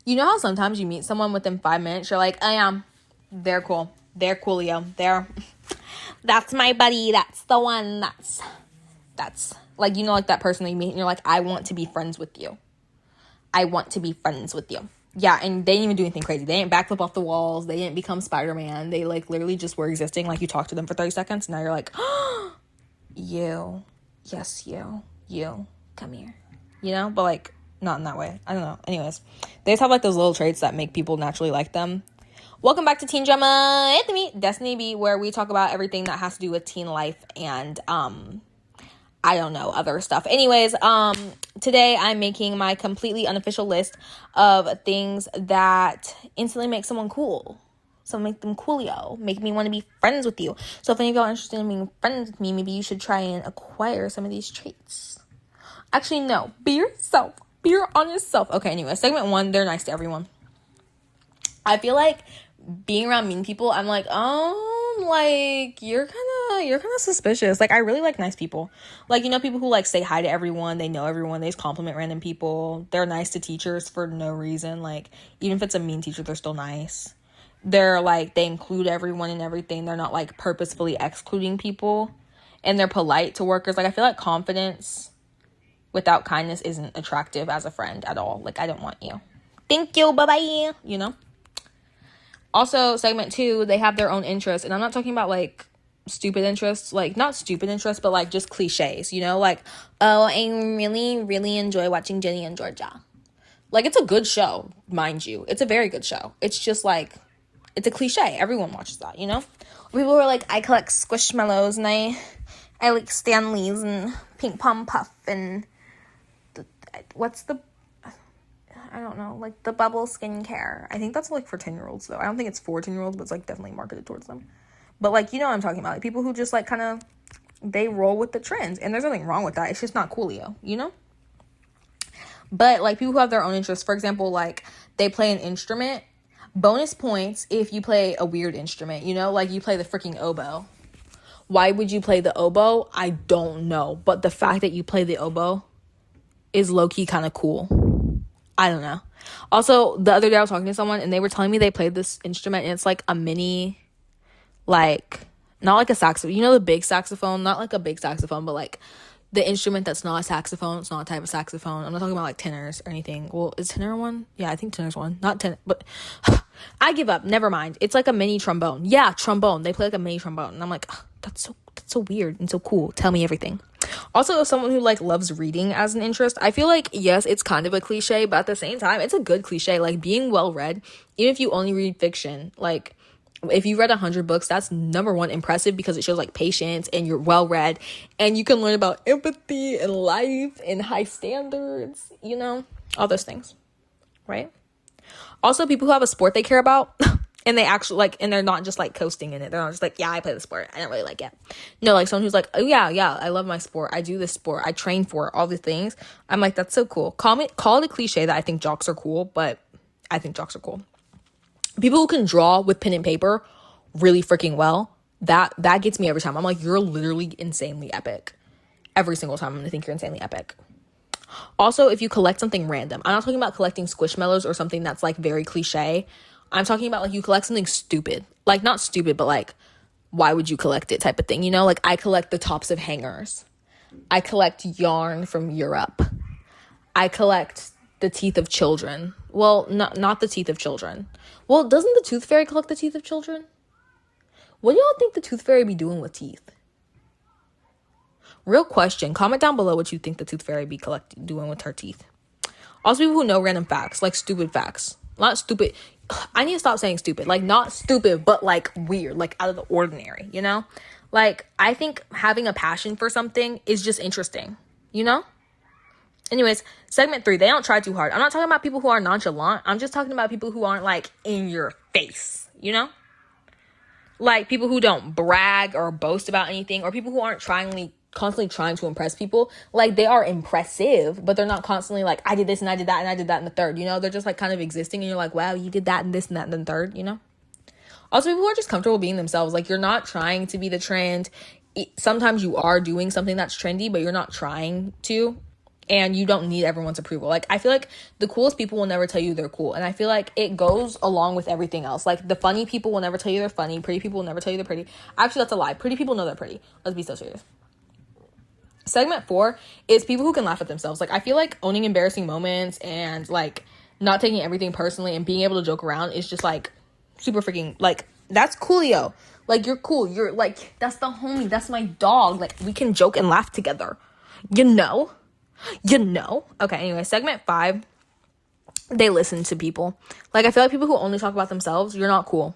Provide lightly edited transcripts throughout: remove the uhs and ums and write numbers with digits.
You know how sometimes you meet someone within 5 minutes, you're like, oh yeah, they're cool. They're coolio. That's my buddy. That's the one. That's like, you know, like that person that you meet and you're like, I want to be friends with you. I want to be friends with you. Yeah, and they didn't even do anything crazy. They didn't backflip off the walls. They didn't become Spider-Man. They like literally just were existing. Like you talked to them for 30 seconds. Now you're like, oh, you. Yes, you. Come here. You know? But like, not in that way. I don't know. Anyways, they just have like those little traits that make people naturally like them. Welcome back to Teen Drama Anthony, Destiny B, where we talk about everything that has to do with teen life and I don't know, other stuff. Anyways, today I'm making my completely unofficial list of things that instantly make someone cool. So make them coolio. Make me want to be friends with you. So if any of y'all are interested in being friends with me, maybe you should try and acquire some of these traits. Actually, no. Be yourself. Be your honest self. Okay, anyway, segment 1, they're nice to everyone. I feel like being around mean people, I'm like, like, you're kind of suspicious. Like, I really like nice people. Like, you know, people who, like, say hi to everyone. They know everyone. They just compliment random people. They're nice to teachers for no reason. Like, even if it's a mean teacher, they're still nice. They're, like, they include everyone and everything. They're not, like, purposefully excluding people. And they're polite to workers. Like, I feel like confidence without kindness isn't attractive as a friend at all. Like, I don't want you. Thank you. Bye-bye. You know? Also, segment 2, they have their own interests. And I'm not talking about, like, stupid interests. Like, not stupid interests, but, like, just cliches, you know? Like, oh, I really, really enjoy watching Jenny and Georgia. Like, it's a good show, mind you. It's a very good show. It's just, like, it's a cliche. Everyone watches that, you know? People who are like, I collect Squishmallows, and I like Stanleys and Pink Pom Puff, and I don't know, like the bubble skincare. I think that's like for 10-year-olds though. I don't think it's for 10-year-olds, but it's like definitely marketed towards them. But like, you know what I'm talking about. Like people who just like kind of, they roll with the trends. And there's nothing wrong with that. It's just not coolio, you know? But like people who have their own interests, for example, like they play an instrument. Bonus points if you play a weird instrument, you know? Like you play the freaking oboe. Why would you play the oboe? I don't know. But the fact that you play the oboe is low-key kind of cool. I don't know. Also, the other day I was talking to someone and they were telling me they played this instrument and it's like a mini, like, not like a saxophone. You know the big saxophone? Not like a big saxophone, but like the instrument that's not a saxophone. It's not a type of saxophone. I'm not talking about like tenors or anything. Well, is tenor one? Yeah, I think tenor's one. Not tenor, but I give up. Never mind. It's like a mini trombone. Yeah, trombone. They play like a mini trombone. And I'm like, that's so weird and so cool. Tell me everything. Also, as someone who like loves reading as an interest, I feel like, yes, it's kind of a cliche, but at the same time, it's a good cliche. Like being well read, even if you only read fiction, like if you read 100 books, that's number one impressive because it shows like patience and you're well read and you can learn about empathy and life and high standards, you know, all those things, right? Also, people who have a sport they care about and they actually like, and they're not just like coasting in it. They're not just like, yeah, I play the sport. I don't really like it. No, like someone who's like, oh yeah, I love my sport. I do this sport. I train for it, all the things. I'm like, that's so cool. Call it a cliche that I think jocks are cool, but I think jocks are cool. People who can draw with pen and paper really freaking well, that gets me every time. I'm like, you're literally insanely epic. Every single time I'm gonna think you're insanely epic. Also, if you collect something random, I'm not talking about collecting Squishmallows or something that's like very cliche. I'm talking about like you collect something stupid. Like not stupid, but like why would you collect it type of thing, you know? Like I collect the tops of hangers. I collect yarn from Europe. I collect the teeth of children. Well, not the teeth of children. Well, doesn't the tooth fairy collect the teeth of children? What do y'all think the tooth fairy be doing with teeth? Real question. Comment down below what you think the tooth fairy be doing with her teeth. Also, people who know random facts, like stupid facts. Not stupid. I need to stop saying stupid. Like, not stupid, but like weird, like out of the ordinary, you know? Like, I think having a passion for something is just interesting, you know? Anyways, segment 3, they don't try too hard. I'm not talking about people who are nonchalant. I'm just talking about people who aren't like in your face, you know? Like people who don't brag or boast about anything, or people who aren't constantly trying to impress people. Like they are impressive, but they're not constantly like, I did this and I did that and I did that and the third, you know? They're just like kind of existing and you're like, wow, you did that and this and that and then third, you know? Also, people who are just comfortable being themselves. Like you're not trying to be the trend. Sometimes you are doing something that's trendy, but you're not trying to. and you don't need everyone's approval. Like, I feel like the coolest people will never tell you they're cool, and I feel like it goes along with everything else. Like, the funny people will never tell you they're funny. Pretty people will never tell you they're pretty. Actually, that's a lie. Pretty people know they're pretty. Let's be so serious. Segment 4 is people who can laugh at themselves. Like, I feel like owning embarrassing moments and, like, not taking everything personally and being able to joke around is just, like, super freaking, like, that's coolio. Like, you're cool. You're, like, that's the homie. That's my dog. Like, we can joke and laugh together. You know? Okay, anyway, segment 5, they listen to people. Like, I feel like people who only talk about themselves, you're not cool.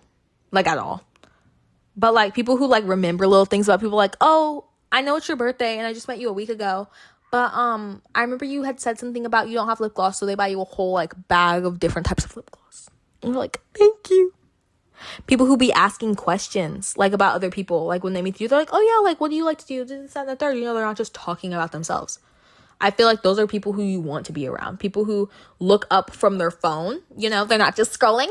Like, at all. But, like, people who, like, remember little things about people, like, oh, I know it's your birthday, and I just met you a week ago, but, I remember you had said something about you don't have lip gloss, so they buy you a whole, like, bag of different types of lip gloss. And you're like, thank you. People who be asking questions, like, about other people. Like, when they meet you, they're like, oh, yeah, like, what do you like to do? This, that, and the third. You know, they're not just talking about themselves. I feel like those are people who you want to be around. People who look up from their phone. You know, they're not just scrolling.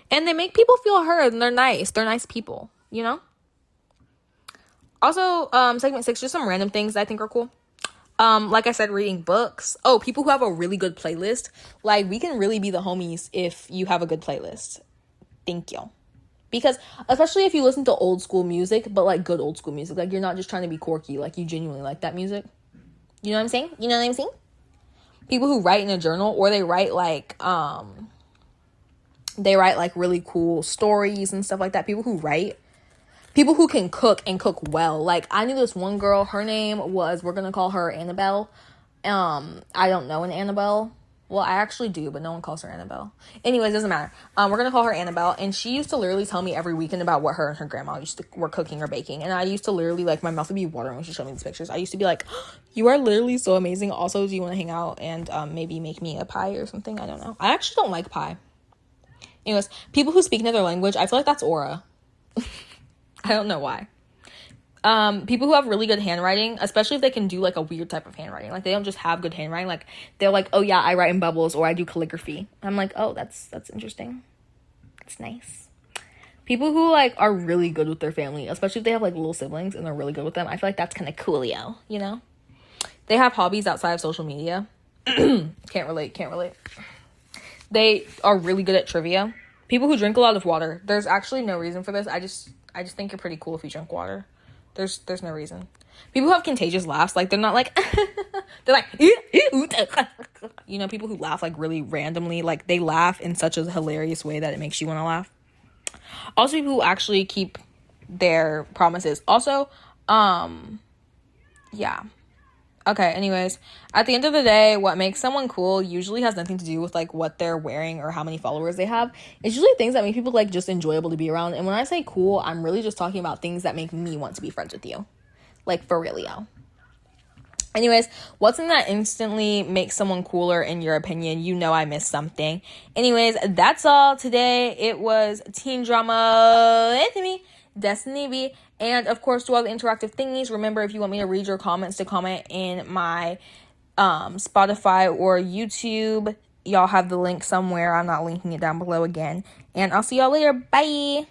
And they make people feel heard, and they're nice. They're nice people, you know? Also, segment 6, just some random things that I think are cool. Like I said, reading books. Oh, people who have a really good playlist. Like, we can really be the homies if you have a good playlist. Thank you. Because, especially if you listen to old school music, but, like, good old school music. Like, you're not just trying to be quirky. Like, you genuinely like that music. You know what I'm saying? People who write in a journal, or they write, like, really cool stories and stuff like that. People who write. People who can cook and cook well. Like, I knew this one girl, her name was, we're gonna call her Annabelle. I don't know an Annabelle. Well, I actually do, but no one calls her Annabelle. Anyways, doesn't matter. We're gonna call her Annabelle, and she used to literally tell me every weekend about what her and her grandma were cooking or baking, and I used to literally, like, my mouth would be watering when she showed me these pictures. I used to be like, oh, you are literally so amazing. Also, do you want to hang out and maybe make me a pie or something? I don't know. I actually don't like pie. Anyways, people who speak another language, I feel like that's aura. I don't know why. People who have really good handwriting, especially if they can do, like, a weird type of handwriting. Like, they don't just have good handwriting. Like, they're like, oh, yeah, I write in bubbles, or I do calligraphy. I'm like, oh, that's interesting. It's nice. People who, like, are really good with their family, especially if they have, like, little siblings and they're really good with them. I feel like that's kind of coolio, you know? They have hobbies outside of social media. Can't relate. They are really good at trivia. People who drink a lot of water. There's actually no reason for this. I just think you're pretty cool if you drink water. There's no reason. People who have contagious laughs, like, they're not like, they're like, you know, people who laugh, like, really randomly, like, they laugh in such a hilarious way that it makes you want to laugh. Also, people who actually keep their promises. Also, yeah. Okay, anyways, at the end of the day, what makes someone cool usually has nothing to do with, like, what they're wearing or how many followers they have. It's usually things that make people, like, just enjoyable to be around. And when I say cool, I'm really just talking about things that make me want to be friends with you. Like, for realio. Anyways, what's something that instantly makes someone cooler in your opinion? You know I missed something. Anyways, that's all today. It was teen drama with me, Destiny B, and of course, do all the interactive thingies. Remember, if you want me to read your comments, to comment in my Spotify or YouTube. Y'all have the link somewhere. I'm not linking it down below again. And I'll see y'all later. Bye.